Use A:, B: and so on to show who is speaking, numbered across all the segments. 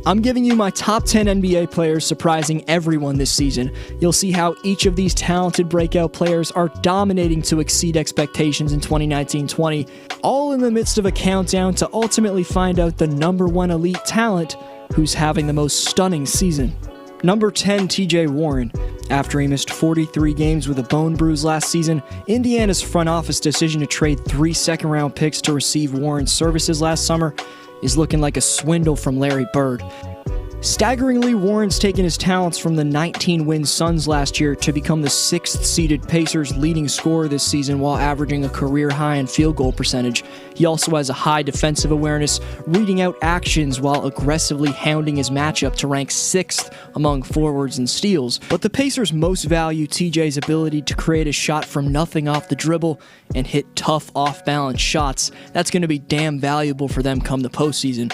A: I'm giving you my top 10 NBA players surprising everyone this season. You'll see how each of these talented breakout players are dominating to exceed expectations in 2019-20, all in the midst of a countdown to ultimately find out the number one elite talent who's having the most stunning season. Number 10, TJ Warren. After he missed 43 games with a bone bruise last season, Indiana's front office decision to trade 3 second-round picks to receive Warren's services last summer is looking like a swindle from Larry Bird. Staggeringly, Warren's taken his talents from the 19-win Suns last year to become the 6th-seeded Pacers' leading scorer this season while averaging a career-high in field goal percentage. He also has a high defensive awareness, reading out actions while aggressively hounding his matchup to rank 6th among forwards and steals. But the Pacers most value TJ's ability to create a shot from nothing off the dribble and hit tough off-balance shots. That's going to be damn valuable for them come the postseason.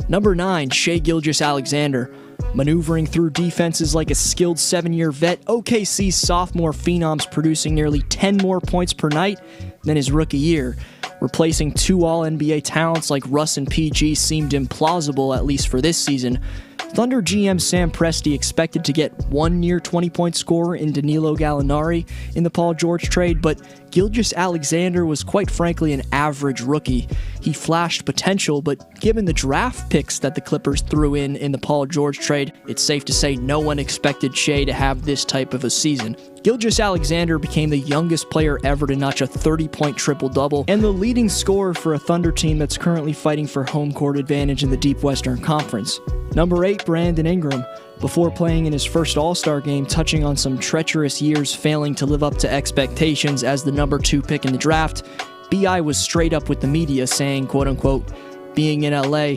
A: Number 9, Shai Gilgeous-Alexander. Maneuvering through defenses like a skilled 7-year vet, OKC's sophomore phenom's producing nearly 10 more points per night than his rookie year. Replacing 2 All-NBA talents like Russ and PG seemed implausible, at least for this season. Thunder GM Sam Presti expected to get one near 20-point scorer in Danilo Gallinari in the Paul George trade, but Gilgeous-Alexander was quite frankly an average rookie. He flashed potential, but given the draft picks that the Clippers threw in the Paul George trade, it's safe to say no one expected Shai to have this type of a season. Gilgeous-Alexander became the youngest player ever to notch a 30-point triple-double and the leading scorer for a Thunder team that's currently fighting for home court advantage in the Deep Western Conference. Number 8, Brandon Ingram. Before playing in his first All-Star game, touching on some treacherous years failing to live up to expectations as the number 2 pick in the draft, B.I. was straight up with the media saying, quote-unquote, being in LA,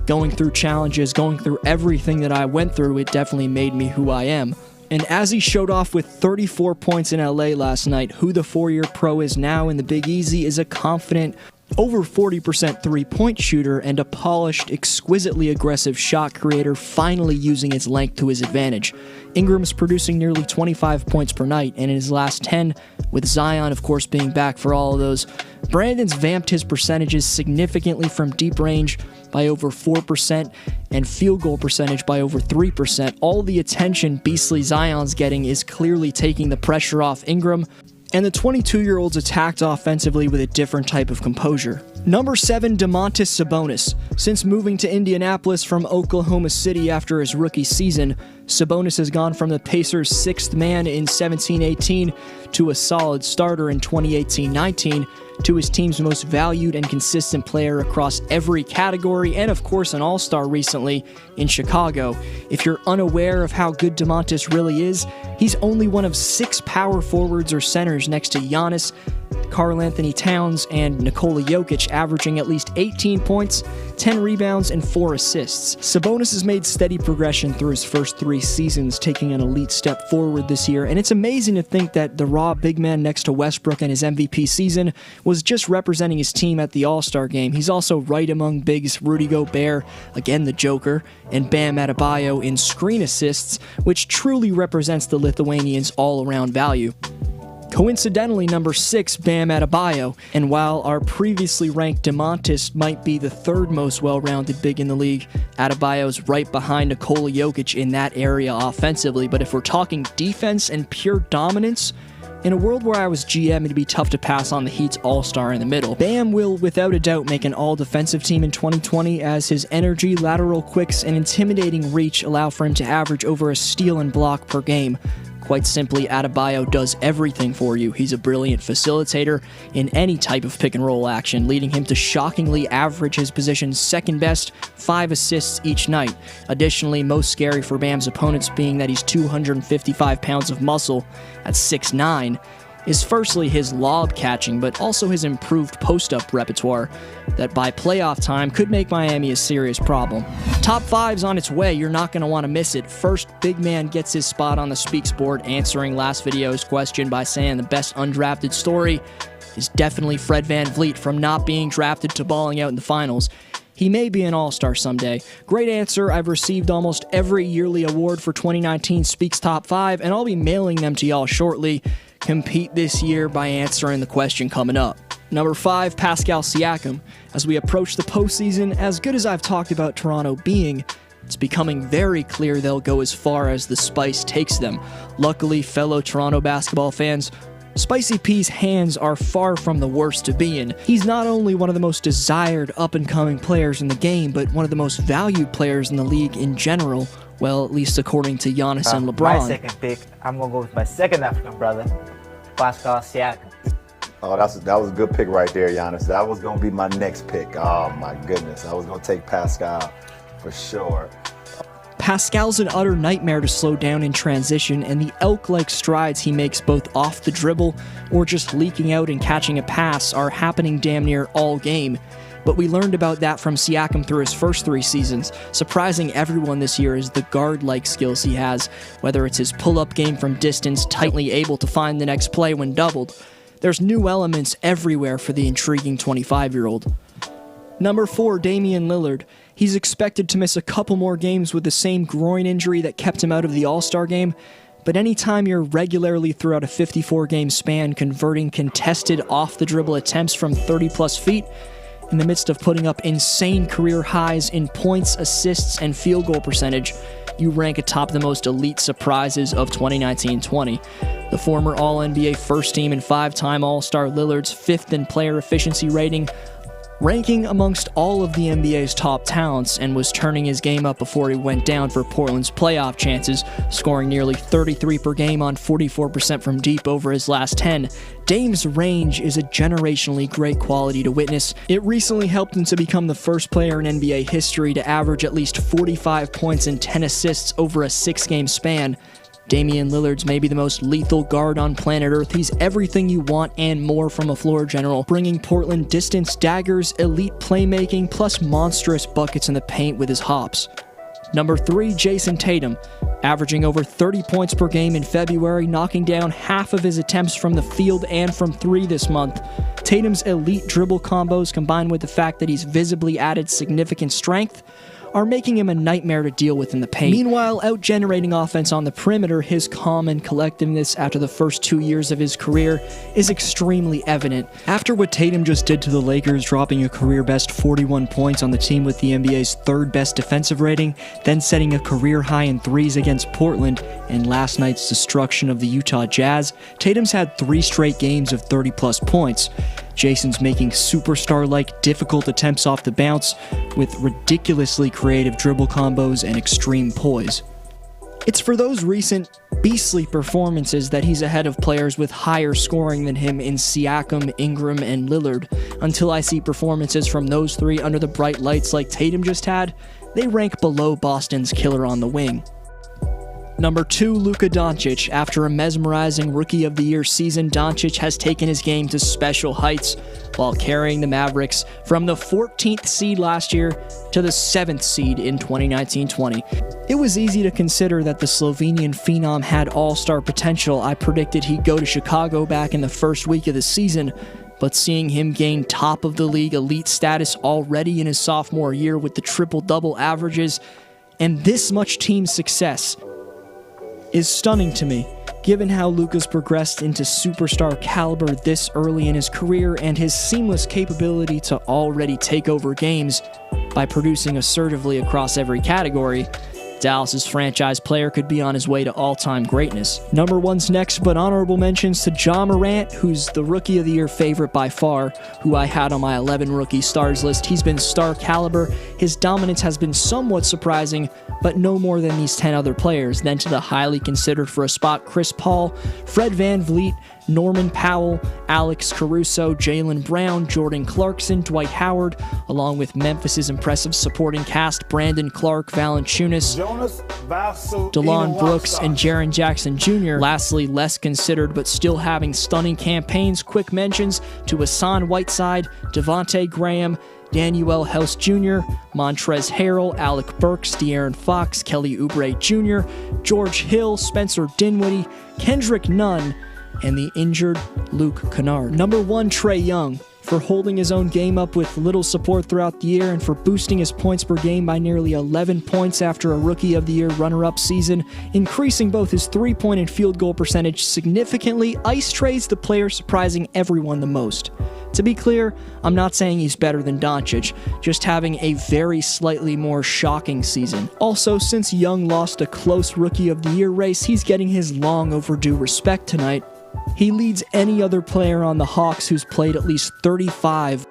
A: going through challenges, going through everything that I went through, it definitely made me who I am. And as he showed off with 34 points in LA last night, who the 4-year pro is now in the Big Easy is a confident, over 40% three-point shooter and a polished, exquisitely aggressive shot creator, finally using his length to his advantage. Ingram's producing nearly 25 points per night, and in his last 10, with Zion of course being back for all of those, Brandon's vamped his percentages significantly from deep range by over 4% and field goal percentage by over 3%. All the attention beastly Zion's getting is clearly taking the pressure off Ingram, and the 22-year-old's attacked offensively with a different type of composure. Number 7, Domantas Sabonis. Since moving to Indianapolis from Oklahoma City after his rookie season, Sabonis has gone from the Pacers' 6th man in 17-18 to a solid starter in 2018-19 to his team's most valued and consistent player across every category, and of course an all-star recently in Chicago. If you're unaware of how good Domantas really is, he's only one of 6 power forwards or centers next to Giannis, Karl-Anthony Towns, and Nikola Jokic, averaging at least 18 points, 10 rebounds, and 4 assists. Sabonis has made steady progression through his first 3 seasons, taking an elite step forward this year, and it's amazing to think that the raw big man next to Westbrook in his MVP season was just representing his team at the All-Star game. He's also right among bigs Rudy Gobert, again the Joker, and Bam Adebayo in screen assists, which truly represents the Lithuanians' all-around value. Coincidentally, number 6, Bam Adebayo, and while our previously ranked Domantas might be the 3rd most well-rounded big in the league, Adebayo's right behind Nikola Jokic in that area offensively, but if we're talking defense and pure dominance, in a world where I was GM, it'd be tough to pass on the Heat's all-star in the middle. Bam will without a doubt make an all-defensive team in 2020 as his energy, lateral quicks, and intimidating reach allow for him to average over a steal and block per game. Quite simply, Adebayo does everything for you. He's a brilliant facilitator in any type of pick-and-roll action, leading him to shockingly average his position's second best 5 assists each night. Additionally, most scary for Bam's opponents being that he's 255 pounds of muscle at 6'9", is firstly his lob catching, but also his improved post-up repertoire that by playoff time could make Miami a serious problem. Top 5's on its way, you're not going to want to miss it. First, big man gets his spot on the Speaks board, answering last video's question by saying the best undrafted story is definitely Fred VanVleet, from not being drafted to balling out in the finals. He may be an all-star someday. Great answer. I've received almost every yearly award for 2019 Speaks Top 5, and I'll be mailing them to y'all shortly. Compete this year by answering the question coming up. Number 5, Pascal Siakam. As we approach the postseason, as good as I've talked about Toronto being, It's becoming very clear they'll go as far as the spice takes them. Luckily, fellow Toronto basketball fans, Spicy P's hands are far from the worst to be in. He's not only one of the most desired up-and-coming players in the game, but one of the most valued players in the league in general. Well, at least according to Giannis and LeBron.
B: My second pick, I'm going to go with my second African brother, Pascal Siakam.
C: Oh, that was a good pick right there, Giannis. That was going to be my next pick. Oh, my goodness. I was going to take Pascal for sure.
A: Pascal's an utter nightmare to slow down in transition, and the elk-like strides he makes both off the dribble or just leaking out and catching a pass are happening damn near all game. But we learned about that from Siakam through his first 3 seasons. Surprising everyone this year is the guard-like skills he has, whether it's his pull-up game from distance, tightly able to find the next play when doubled. There's new elements everywhere for the intriguing 25-year-old. Number 4, Damian Lillard. He's expected to miss a couple more games with the same groin injury that kept him out of the All-Star game, but anytime you're regularly throughout a 54-game span converting contested off-the-dribble attempts from 30-plus feet, in the midst of putting up insane career highs in points, assists, and field goal percentage, you rank atop the most elite surprises of 2019-20. The former All-NBA first team and 5-time All-Star Lillard's 5th in player efficiency rating, ranking amongst all of the NBA's top talents, and was turning his game up before he went down for Portland's playoff chances, scoring nearly 33 per game on 44% from deep over his last 10. Dame's range is a generationally great quality to witness. It recently helped him to become the first player in NBA history to average at least 45 points and 10 assists over a 6-game span. Damian Lillard's maybe the most lethal guard on planet Earth. He's everything you want and more from a floor general, bringing Portland distance daggers, elite playmaking, plus monstrous buckets in the paint with his hops. Number 3, Jason Tatum. Averaging over 30 points per game in February, knocking down half of his attempts from the field and from 3 this month. Tatum's elite dribble combos, combined with the fact that he's visibly added significant strength, are making him a nightmare to deal with in the paint. Meanwhile, out-generating offense on the perimeter, his calm and collectiveness after the first 2 years of his career is extremely evident. After what Tatum just did to the Lakers, dropping a career-best 41 points on the team with the NBA's 3rd-best defensive rating, then setting a career high in threes against Portland, and last night's destruction of the Utah Jazz, Tatum's had 3 straight games of 30-plus points. Jason's making superstar-like difficult attempts off the bounce with ridiculously creative dribble combos and extreme poise. It's for those recent beastly performances that he's ahead of players with higher scoring than him in Siakam, Ingram, and Lillard. Until I see performances from those 3 under the bright lights like Tatum just had, they rank below Boston's killer on the wing. Number 2, Luka Doncic. After a mesmerizing Rookie of the Year season, Doncic has taken his game to special heights while carrying the Mavericks from the 14th seed last year to the 7th seed in 2019-20. It was easy to consider that the Slovenian phenom had all-star potential. I predicted he'd go to Chicago back in the first week of the season, but seeing him gain top of the league elite status already in his sophomore year with the triple-double averages and this much team success is stunning to me, given how Luka's progressed into superstar caliber this early in his career and his seamless capability to already take over games by producing assertively across every category. Dallas's franchise player could be on his way to all-time greatness. Number 1's next, but honorable mentions to Ja Morant, who's the Rookie of the Year favorite by far, who I had on my 11 rookie stars list. He's been star caliber. His dominance has been somewhat surprising, but no more than these 10 other players. Then to the highly considered for a spot Chris Paul, Fred VanVleet, Norman Powell, Alex Caruso, Jaylen Brown, Jordan Clarkson, Dwight Howard, along with Memphis's impressive supporting cast Brandon Clark, Valanciunas, Delon Brooks, and Jaren Jackson Jr. Lastly, less considered but still having stunning campaigns, quick mentions to Hassan Whiteside, Devontae Graham, Danuel House Jr., Montrezl Harrell, Alec Burks, De'Aaron Fox, Kelly Oubre Jr., George Hill, Spencer Dinwiddie, Kendrick Nunn, and the injured Luke Kennard. Number 1, Trae Young. for holding his own game up with little support throughout the year, and for boosting his points per game by nearly 11 points after a Rookie of the Year runner-up season, increasing both his three-point and field goal percentage significantly. Ice Trae's the player surprising everyone the most. To be clear, I'm not saying he's better than Doncic, just having a very slightly more shocking season. Also, since Young lost a close Rookie of the Year race, he's getting his long overdue respect tonight. He leads any other player on the Hawks who's played at least 35.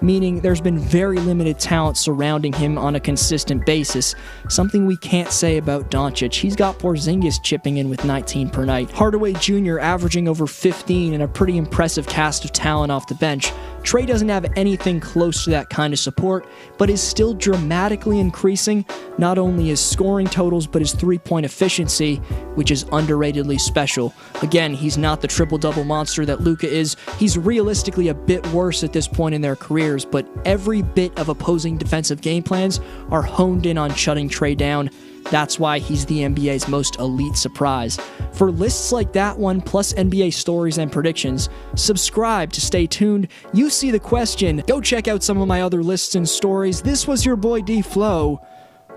A: Meaning there's been very limited talent surrounding him on a consistent basis, something we can't say about Doncic. He's got Porzingis chipping in with 19 per night, Hardaway Jr. averaging over 15, and a pretty impressive cast of talent off the bench. Trae doesn't have anything close to that kind of support, but is still dramatically increasing not only his scoring totals, but his three-point efficiency, which is underratedly special. Again, he's not the triple-double monster that Luka is. He's realistically a bit worse at this point in their careers, but every bit of opposing defensive game plans are honed in on shutting Trae down. That's why he's the NBA's most elite surprise. For lists like that one, plus NBA stories and predictions, subscribe to stay tuned. You see the question. Go check out some of my other lists and stories. This was your boy D Flow.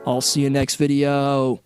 A: I'll see you next video.